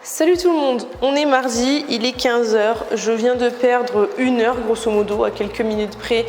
Salut tout le monde, on est mardi, il est 15 h, je viens de perdre 1 heure grosso modo à quelques minutes près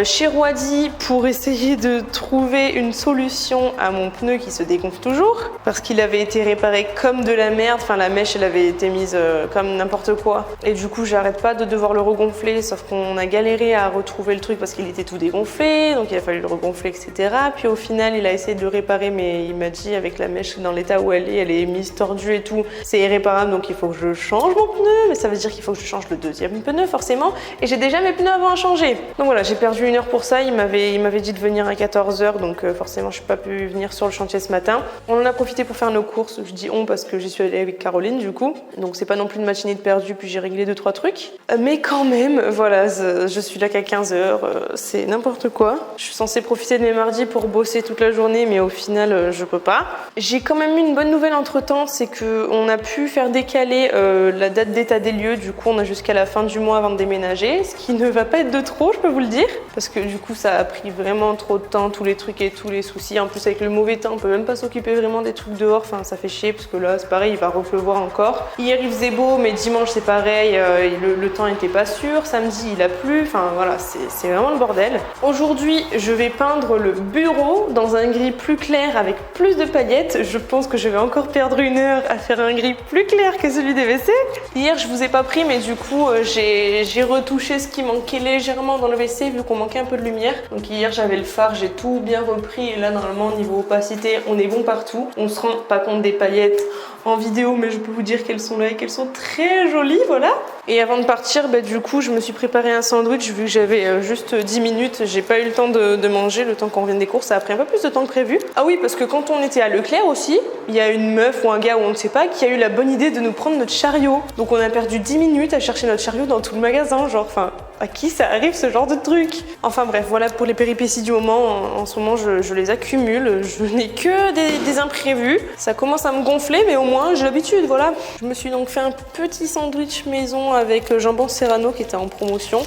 chez Roidi pour essayer de trouver une solution à mon pneu qui se dégonfle toujours parce qu'il avait été réparé comme de la merde, enfin la mèche elle avait été mise comme n'importe quoi et du coup j'arrête pas de devoir le regonfler, sauf qu'on a galéré à retrouver le truc parce qu'il était tout dégonflé, donc il a fallu le regonfler etc. Puis au final il a essayé de le réparer mais il m'a dit avec la mèche dans l'état où elle est mise tordue et tout, c'est irréparable donc il faut que je change mon pneu, mais ça veut dire qu'il faut que je change le deuxième pneu forcément et j'ai déjà mes pneus avant à changer. Donc voilà, j'ai perdu 1 heure pour ça, il m'avait dit de venir à 14 h donc forcément je n'ai pas pu venir sur le chantier ce matin. On en a profité pour faire nos courses, je dis on parce que j'y suis allée avec Caroline du coup, donc c'est pas non plus une matinée de perdu puis j'ai réglé 2-3 trucs. Mais quand même, voilà, je suis là qu'à 15 h, c'est n'importe quoi. Je suis censée profiter de mes mardis pour bosser toute la journée mais au final je peux pas. J'ai quand même eu une bonne nouvelle entre temps, c'est qu'on a pu faire décaler la date d'état des lieux, du coup on a jusqu'à la fin du mois avant de déménager, ce qui ne va pas être de trop je peux vous le dire, parce que du coup ça a pris vraiment trop de temps, tous les trucs et tous les soucis, en plus avec le mauvais temps on peut même pas s'occuper vraiment des trucs dehors, enfin ça fait chier parce que là c'est pareil, il va repleuvoir encore. Hier il faisait beau mais dimanche c'est pareil, le temps était pas sûr, samedi il a plu, enfin voilà c'est vraiment le bordel. Aujourd'hui je vais peindre le bureau dans un gris plus clair avec plus de paillettes, je pense que je vais encore perdre 1 heure à faire un gris plus clair que celui des WC. Hier je vous ai pas pris mais du coup j'ai retouché ce qui manquait légèrement dans le WC vu qu'on manquait un peu de lumière. Donc hier j'avais le phare, j'ai tout bien repris et là normalement niveau opacité on est bon partout. On se rend pas compte des paillettes en vidéo mais je peux vous dire qu'elles sont là et qu'elles sont très jolies, voilà. Et avant de partir du coup je me suis préparé un sandwich vu que j'avais juste 10 minutes, j'ai pas eu le temps de manger, le temps qu'on revienne des courses ça a pris un peu plus de temps que prévu. Ah oui parce que quand on était à Leclerc aussi, il y a une meuf ou un gars ou on ne sait pas qui a eu la bonne idée de nous prendre notre chariot. Donc on a perdu 10 minutes à chercher notre chariot dans tout le magasin, genre enfin à qui ça arrive ce genre de truc? Enfin bref, voilà pour les péripéties du moment. En ce moment je les accumule, je n'ai que des imprévus. Ça commence à me gonfler mais au moins j'ai l'habitude, voilà. Je me suis donc fait un petit sandwich maison avec jambon serrano qui était en promotion.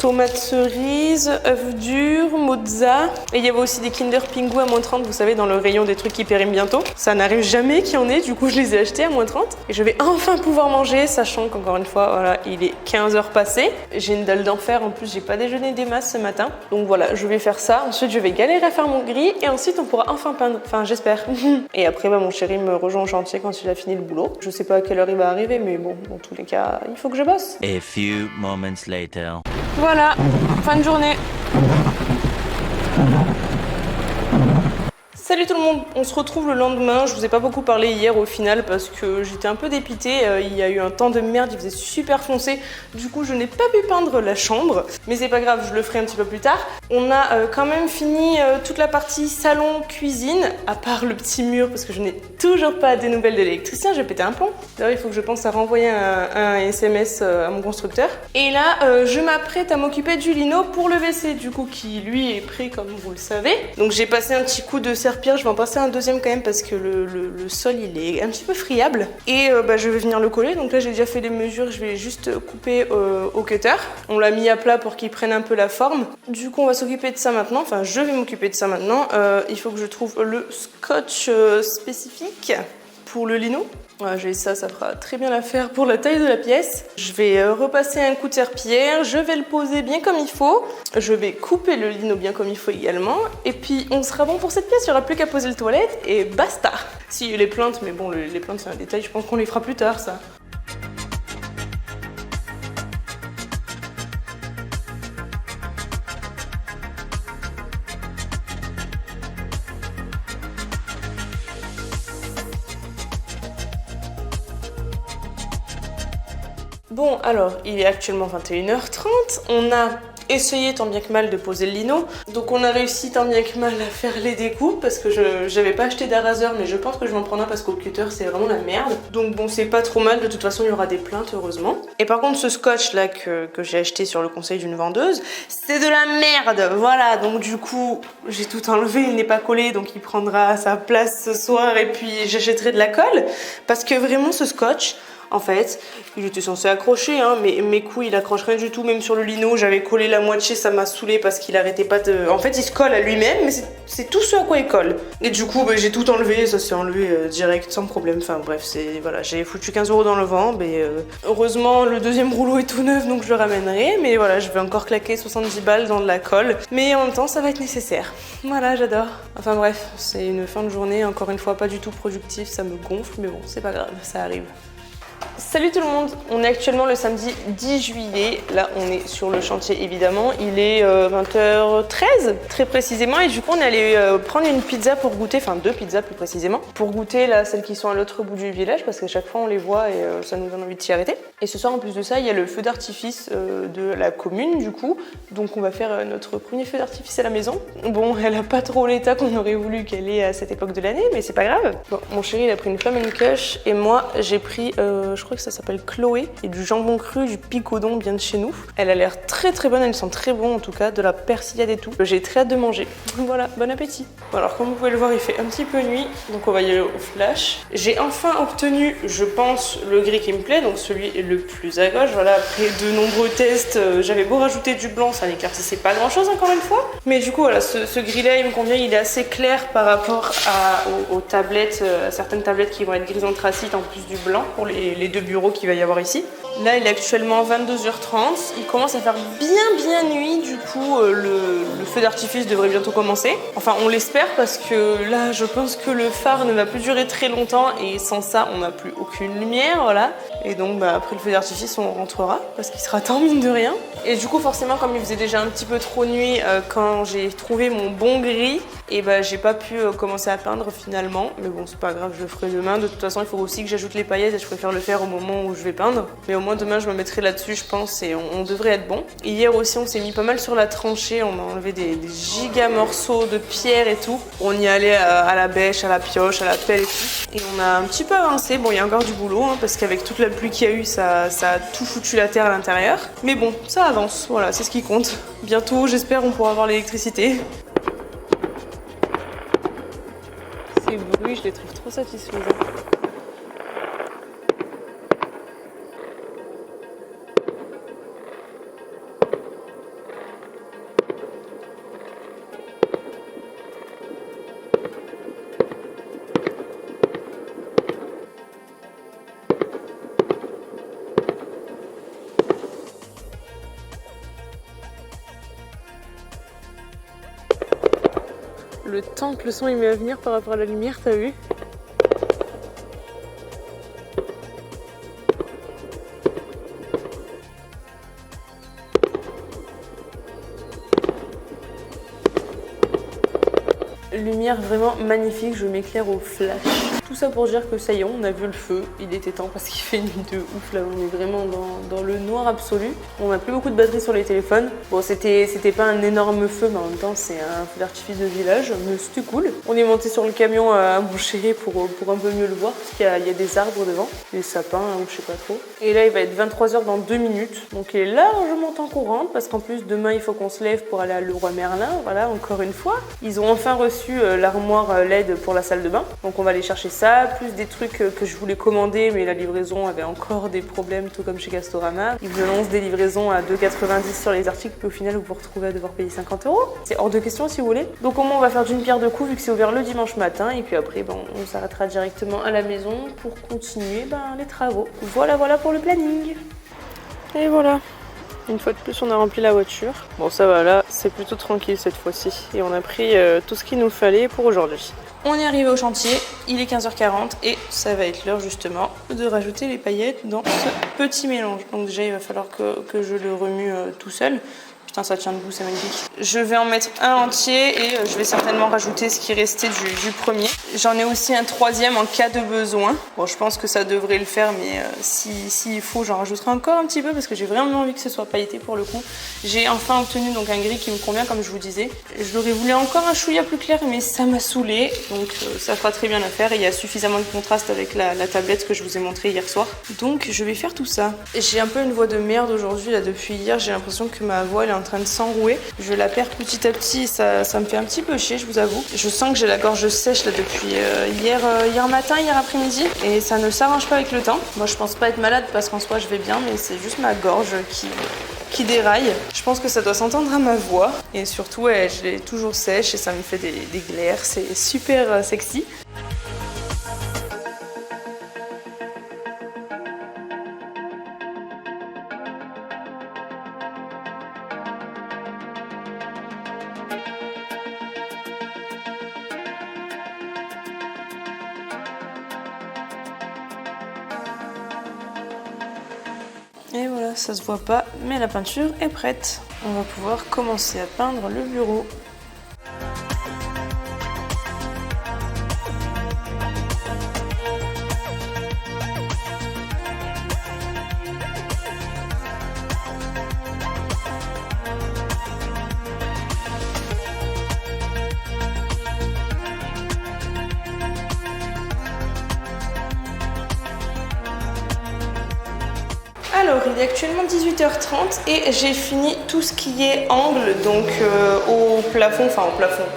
Tomates cerises, œufs durs, mozza. Et il y avait aussi des Kinder Pingu à -30, vous savez, dans le rayon des trucs qui périment bientôt. Ça n'arrive jamais qu'il y en ait, du coup je les ai achetés à -30. Et je vais enfin pouvoir manger, sachant qu'encore une fois, voilà, il est 15 h passées. J'ai une dalle d'enfer, en plus j'ai pas déjeuné des masses ce matin. Donc voilà, je vais faire ça. Ensuite je vais galérer à faire mon gris et ensuite on pourra enfin peindre. Enfin j'espère. Et après mon chéri me rejoint au chantier quand il a fini le boulot. Je sais pas à quelle heure il va arriver, mais bon, dans tous les cas, il faut que je bosse. A few moments later. Voilà, fin de journée. Salut tout le monde, on se retrouve le lendemain. Je vous ai pas beaucoup parlé hier au final parce que j'étais un peu dépitée. Il y a eu un temps de merde, il faisait super foncé. Du coup, je n'ai pas pu peindre la chambre. Mais c'est pas grave, je le ferai un petit peu plus tard. On a quand même fini toute la partie salon-cuisine, à part le petit mur parce que je n'ai toujours pas des nouvelles de l'électricien. J'ai pété un plomb. D'ailleurs, il faut que je pense à renvoyer un SMS à mon constructeur. Et là, je m'apprête à m'occuper du lino pour le WC, du coup, qui lui est prêt comme vous le savez. Donc j'ai passé un petit coup de serpillère. Je vais en passer un deuxième quand même parce que le sol il est un petit peu friable et je vais venir le coller. Donc là j'ai déjà fait les mesures, je vais juste couper au cutter. On l'a mis à plat pour qu'il prenne un peu la forme. Du coup on va s'occuper de ça maintenant, enfin je vais m'occuper de ça maintenant. Il faut que je trouve le scotch spécifique pour le lino. Voilà, j'ai ça fera très bien l'affaire pour la taille de la pièce. Je vais repasser un coup de serpillière, je vais le poser bien comme il faut. Je vais couper le lino bien comme il faut également. Et puis on sera bon pour cette pièce, il n'y aura plus qu'à poser le toilette et basta. Si les plantes, mais bon les plantes c'est un détail, je pense qu'on les fera plus tard ça. Bon alors, il est actuellement 21 h 30, on a essayé tant bien que mal de poser le lino, donc on a réussi tant bien que mal à faire les découpes parce que j'avais pas acheté d'araseur mais je pense que je vais en prendre un parce qu'au cutter c'est vraiment la merde, donc bon c'est pas trop mal, de toute façon il y aura des plaintes heureusement. Et par contre ce scotch là que j'ai acheté sur le conseil d'une vendeuse, c'est de la merde, voilà, donc du coup j'ai tout enlevé, il n'est pas collé donc il prendra sa place ce soir et puis j'achèterai de la colle parce que vraiment ce scotch, En fait, il était censé accrocher, hein, mais mes couilles, il accroche rien du tout. Même sur le lino, j'avais collé la moitié, ça m'a saoulé parce qu'il arrêtait pas de... En fait, il se colle à lui-même, mais c'est tout ce à quoi il colle. Et du coup, j'ai tout enlevé, ça s'est enlevé direct, sans problème. Enfin bref, voilà, j'ai foutu 15 € dans le vent, mais heureusement, le deuxième rouleau est tout neuf, donc je le ramènerai. Mais voilà, je vais encore claquer 70 balles dans de la colle. Mais en même temps, ça va être nécessaire. Voilà, j'adore. Enfin bref, c'est une fin de journée, encore une fois, pas du tout productive, ça me gonfle, mais bon, c'est pas grave, ça arrive. Salut tout le monde, on est actuellement le samedi 10 juillet, là on est sur le chantier évidemment, il est 20h13 très précisément et du coup on est allé prendre une pizza pour goûter, enfin 2 pizzas plus précisément, pour goûter là celles qui sont à l'autre bout du village parce qu'à chaque fois on les voit et ça nous donne envie de s'y arrêter. Et ce soir en plus de ça il y a le feu d'artifice de la commune du coup, donc on va faire notre premier feu d'artifice à la maison. Bon elle a pas trop l'état qu'on aurait voulu qu'elle ait à cette époque de l'année mais c'est pas grave. Bon, mon chéri il a pris une flamme kush et moi j'ai pris je crois que ça s'appelle Chloé et du jambon cru, du picodon bien de chez nous. Elle a l'air très très bonne, elle sent très bon en tout cas, de la persillade et tout. J'ai très hâte de manger. Voilà, bon appétit. Bon, alors comme vous pouvez le voir, il fait un petit peu nuit, donc on va y aller au flash. J'ai enfin obtenu, je pense, le gris qui me plaît, donc celui le plus à gauche. Voilà, après de nombreux tests, j'avais beau rajouter du blanc, ça n'éclaircissait pas grand chose encore une fois. Mais du coup voilà, ce gris là il me convient, il est assez clair par rapport aux tablettes, à certaines tablettes qui vont être grises anthracite en plus du blanc pour les 2 bureaux qu'il va y avoir ici. Là il est actuellement 22h30, il commence à faire bien nuit, du coup le feu d'artifice devrait bientôt commencer. Enfin on l'espère parce que là je pense que le phare ne va plus durer très longtemps et sans ça on n'a plus aucune lumière, voilà. Et donc après le feu d'artifice on rentrera parce qu'il sera temps mine de rien. Et du coup forcément comme il faisait déjà un petit peu trop nuit quand j'ai trouvé mon bon gris, et j'ai pas pu commencer à peindre finalement, mais bon c'est pas grave, je le ferai demain. De toute façon il faut aussi que j'ajoute les paillettes et je préfère le faire au moment où je vais peindre. Mais au moins demain je me mettrai là-dessus je pense et on devrait être bon. Et hier aussi on s'est mis pas mal sur la tranchée, on a enlevé des giga morceaux de pierre et tout. On y allait à la bêche, à la pioche, à la pelle et tout. Et on a un petit peu avancé, bon il y a encore du boulot hein, parce qu'avec toute la pluie qu'il y a eu ça a tout foutu la terre à l'intérieur. Mais bon ça avance, voilà c'est ce qui compte. Bientôt j'espère on pourra avoir l'électricité. Ces bruits je les trouve trop satisfaisants. Le temps que le son il met à venir par rapport à la lumière, t'as vu? Lumière vraiment magnifique, je m'éclaire au flash. Tout ça pour dire que ça y est, on a vu le feu, il était temps parce qu'il fait nuit de ouf là, on est vraiment dans le noir absolu. On n'a plus beaucoup de batterie sur les téléphones. Bon, c'était pas un énorme feu, mais en même temps c'est un feu d'artifice de village, mais c'était cool. On est monté sur le camion à mon chéri pour un peu mieux le voir, parce qu'il y a des arbres devant, des sapins ou je sais pas trop. Et là il va être 23h dans 2 minutes, donc il est largement temps courante, parce qu'en plus demain il faut qu'on se lève pour aller à Leroy Merlin, voilà encore une fois. Ils ont enfin reçu l'armoire LED pour la salle de bain, donc on va aller chercher ça, plus des trucs que je voulais commander mais la livraison avait encore des problèmes, tout comme chez Castorama. Ils me lancent des livraisons à 2,90 sur les articles puis au final vous vous retrouvez à devoir payer 50 €. C'est hors de question si vous voulez. Donc au moins on va faire d'une pierre deux coups vu que c'est ouvert le dimanche matin et puis après on s'arrêtera directement à la maison pour continuer les travaux. Voilà pour le planning. Et voilà. Une fois de plus, on a rempli la voiture. Bon, ça va, là, c'est plutôt tranquille cette fois-ci. Et on a pris tout ce qu'il nous fallait pour aujourd'hui. On est arrivé au chantier, il est 15h40 et ça va être l'heure justement de rajouter les paillettes dans ce petit mélange. Donc déjà, il va falloir que je le remue tout seul. Putain, ça tient debout, c'est magnifique. Je vais en mettre un entier et je vais certainement rajouter ce qui restait du premier. J'en ai aussi un troisième en cas de besoin. Bon, je pense que ça devrait le faire, mais s'il faut, j'en rajouterai encore un petit peu parce que j'ai vraiment envie que ce soit pailleté pour le coup. J'ai enfin obtenu donc un gris qui me convient, comme je vous disais. Je l'aurais voulu encore un chouïa plus clair, mais ça m'a saoulé. Donc ça fera très bien l'affaire et il y a suffisamment de contraste avec la tablette que je vous ai montrée hier soir. Donc je vais faire tout ça. J'ai un peu une voix de merde aujourd'hui, là, depuis hier. J'ai l'impression que ma voix elle est en train de s'enrouer. Je la perds petit à petit, ça me fait un petit peu chier, je vous avoue. Je sens que j'ai la gorge sèche là depuis hier matin, hier après-midi, et ça ne s'arrange pas avec le temps. Moi je pense pas être malade parce qu'en soi je vais bien, mais c'est juste ma gorge qui déraille. Je pense que ça doit s'entendre à ma voix, et surtout je l'ai toujours sèche et ça me fait des glaires, c'est super sexy. Et voilà, ça se voit pas, mais la peinture est prête. On va pouvoir commencer à peindre le bureau. Alors, il est actuellement 18h30 et j'ai fini tout ce qui est angle, donc au plafond,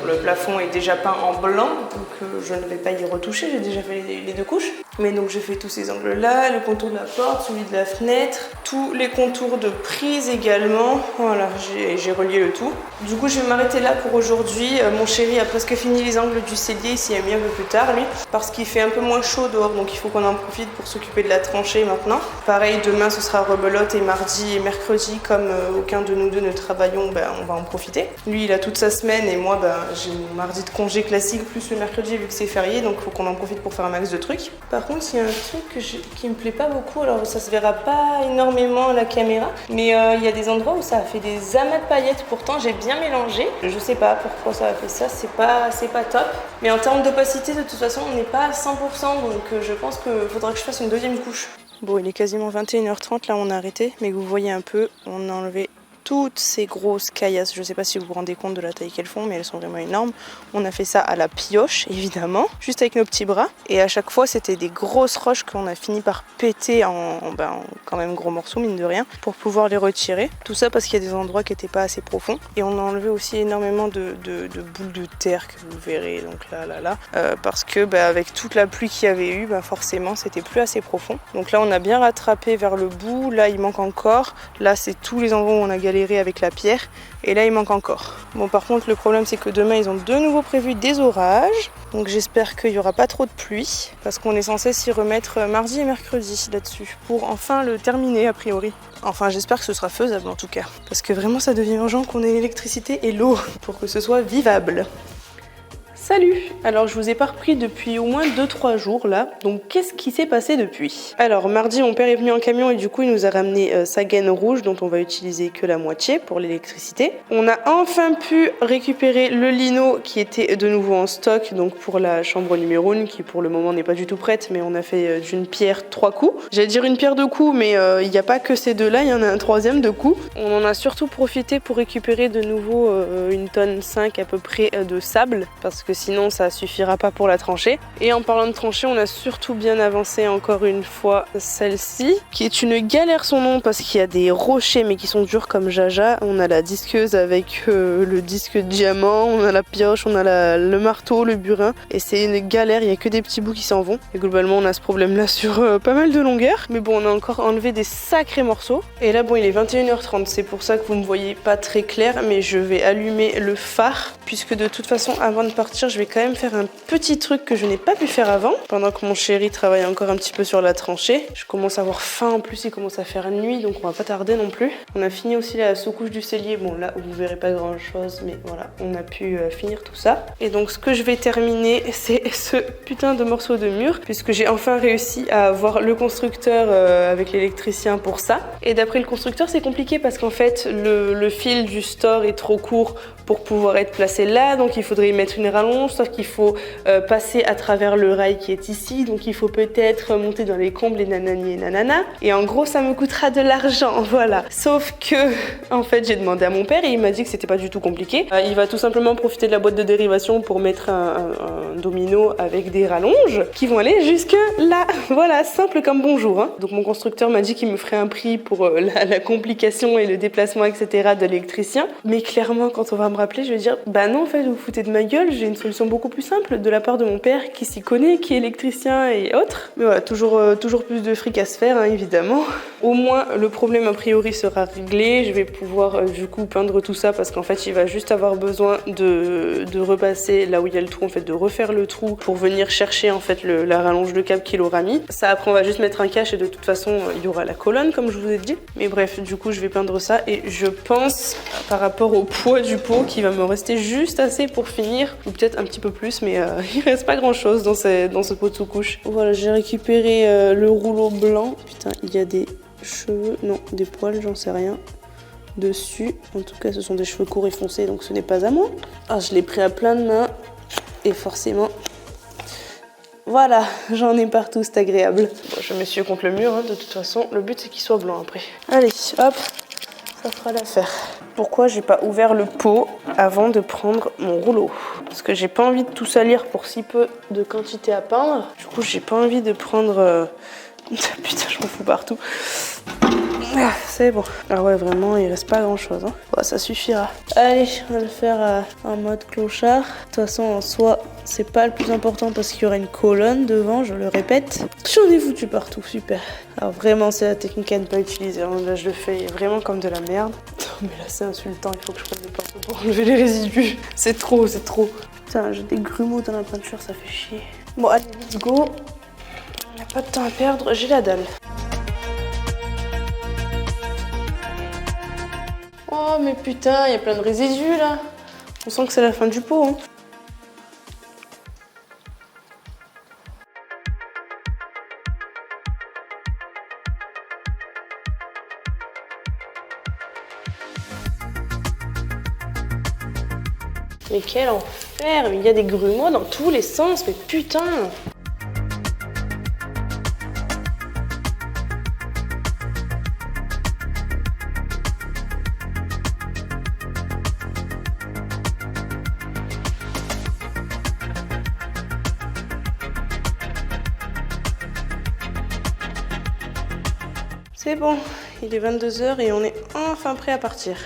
le plafond est déjà peint en blanc, donc je ne vais pas y retoucher, j'ai déjà fait les deux couches. Mais donc j'ai fait tous ces angles là, le contour de la porte, celui de la fenêtre, tous les contours de prise également, voilà, j'ai relié le tout. Du coup je vais m'arrêter là pour aujourd'hui. Mon chéri a presque fini les angles du cellier, il s'y est mis un peu plus tard lui, parce qu'il fait un peu moins chaud dehors, donc il faut qu'on en profite pour s'occuper de la tranchée maintenant. Pareil, demain ce sera rebelote et mardi et mercredi, comme aucun de nous deux ne travaillons, on va en profiter. Lui il a toute sa semaine et moi j'ai mon mardi de congé classique plus le mercredi vu que c'est férié, donc il faut qu'on en profite pour faire un max de trucs. Par contre, il y a un truc qui me plaît pas beaucoup, alors ça se verra pas énormément à la caméra, mais il y a des endroits où ça a fait des amas de paillettes, pourtant j'ai bien mélangé. Je sais pas pourquoi ça a fait ça, c'est pas top. Mais en termes d'opacité, de toute façon, on n'est pas à 100%, donc je pense qu'il faudra que je fasse une deuxième couche. Bon, il est quasiment 21h30, là on a arrêté, mais vous voyez un peu, on a enlevé toutes ces grosses caillasses. Je sais pas si vous vous rendez compte de la taille qu'elles font, mais elles sont vraiment énormes. On a fait ça à la pioche, évidemment, juste avec nos petits bras. Et à chaque fois, c'était des grosses roches qu'on a fini par péter en quand même gros morceaux, mine de rien, pour pouvoir les retirer. Tout ça parce qu'il y a des endroits qui n'étaient pas assez profonds. Et on a enlevé aussi énormément de boules de terre que vous verrez, donc là. Parce que avec toute la pluie qu'il y avait eu, forcément, c'était plus assez profond. Donc là, on a bien rattrapé vers le bout. Là, il manque encore. Là, c'est tous les endroits où on a galéré avec la pierre, et là il manque encore. Bon, par contre le problème c'est que demain ils ont de nouveau prévu des orages, donc j'espère qu'il n'y aura pas trop de pluie, parce qu'on est censé s'y remettre mardi et mercredi là-dessus, pour enfin le terminer a priori. Enfin j'espère que ce sera faisable en tout cas, parce que vraiment ça devient urgent qu'on ait l'électricité et l'eau pour que ce soit vivable. Salut! Alors je vous ai pas repris depuis au moins 2-3 jours là, donc qu'est-ce qui s'est passé depuis? Alors mardi mon père est venu en camion et du coup il nous a ramené sa gaine rouge dont on va utiliser que la moitié pour l'électricité. On a enfin pu récupérer le lino qui était de nouveau en stock, donc pour la chambre numéro 1 qui pour le moment n'est pas du tout prête, mais on a fait d'une pierre 3 coups. J'allais dire une pierre 2 coups, mais il n'y a pas que ces deux là, il y en a un troisième de coups. On en a surtout profité pour récupérer de nouveau 1,5 tonne à peu près de sable, parce que sinon ça suffira pas pour la tranchée. Et en parlant de tranchée, on a surtout bien avancé encore une fois celle-ci, qui est une galère son nom parce qu'il y a des rochers mais qui sont durs comme jaja. On a la disqueuse avec le disque diamant, on a la pioche, on a le marteau, le burin, et c'est une galère, il y a que des petits bouts qui s'en vont. Et globalement on a ce problème là sur pas mal de longueur, mais bon on a encore enlevé des sacrés morceaux. Et là bon il est 21h30, c'est pour ça que vous ne voyez pas très clair, mais je vais allumer le phare, puisque de toute façon avant de partir je vais quand même faire un petit truc que je n'ai pas pu faire avant, pendant que mon chéri travaille encore un petit peu sur la tranchée. Je commence à avoir faim, en plus il commence à faire nuit, donc on va pas tarder non plus. On a fini aussi la sous-couche du cellier, bon là vous verrez pas grand chose, mais voilà, on a pu finir tout ça. Et donc ce que je vais terminer, c'est ce putain de morceau de mur, puisque j'ai enfin réussi à avoir le constructeur avec l'électricien pour ça. Et d'après le constructeur c'est compliqué parce qu'en fait le fil du store est trop court pour pouvoir être placé là, donc il faudrait y mettre une rallonge rallonge, sauf qu'il faut passer à travers le rail qui est ici, donc il faut peut-être monter dans les combles et nanani et nanana. Et en gros, ça me coûtera de l'argent, voilà. Sauf que, en fait, j'ai demandé à mon père et il m'a dit que c'était pas du tout compliqué. Il va tout simplement profiter de la boîte de dérivation pour mettre un domino avec des rallonges qui vont aller jusque là. Voilà, simple comme bonjour. Hein. Donc mon constructeur m'a dit qu'il me ferait un prix pour la complication et le déplacement, etc. de l'électricien. Mais clairement, quand on va me rappeler, je vais dire, bah non, en fait, vous vous foutez de ma gueule, j'ai une solution beaucoup plus simple de la part de mon père qui s'y connaît, qui est électricien et autres. Mais voilà, toujours plus de fric à se faire, hein, évidemment. Au moins, le problème a priori sera réglé. Je vais pouvoir du coup peindre tout ça parce qu'en fait, il va juste avoir besoin de repasser là où il y a le trou, en fait, de refaire le trou pour venir chercher en fait la rallonge de câble qu'il aura mis. Ça, après, on va juste mettre un cache et de toute façon, il y aura la colonne, comme je vous ai dit. Mais bref, du coup, je vais peindre ça et je pense, par rapport au poids du pot, qu'il va me rester juste assez pour finir, ou peut-être un petit peu plus, mais il reste pas grand-chose dans ce pot de sous-couche. Voilà, j'ai récupéré le rouleau blanc. Putain, il y a des cheveux, non, des poils, j'en sais rien, dessus. En tout cas, ce sont des cheveux courts et foncés, donc ce n'est pas à moi. Ah, je l'ai pris à plein de mains et forcément... Voilà, j'en ai partout, c'est agréable. Bon, je m'essuie contre le mur, hein, de toute façon. Le but, c'est qu'il soit blanc après. Allez, hop, ça fera l'affaire. Pourquoi j'ai pas ouvert le pot avant de prendre mon rouleau? Parce que j'ai pas envie de tout salir pour si peu de quantité à peindre. Du coup, j'ai pas envie de prendre... Putain, je m'en fous partout. Ah, c'est bon. Ah ouais, vraiment, il reste pas grand-chose. Hein. Bon, ça suffira. Allez, on va le faire en mode clochard. De toute façon, en soi, c'est pas le plus important parce qu'il y aura une colonne devant, je le répète. J'en ai foutu partout, super. Alors vraiment, c'est la technique à ne pas utiliser. Hein. Là, je le fais vraiment comme de la merde. Mais là, c'est insultant. Il faut que je prenne des pinceaux pour enlever les résidus. C'est trop, c'est trop. Putain, j'ai des grumeaux dans la peinture, ça fait chier. Bon, allez, let's go. On n'a pas de temps à perdre, j'ai la dalle. Oh mais putain, il y a plein de résidus là. On sent que c'est la fin du pot. Hein. Mais quel enfer, il y a des grumeaux dans tous les sens, mais putain. C'est bon, il est 22 h et on est enfin prêt à partir.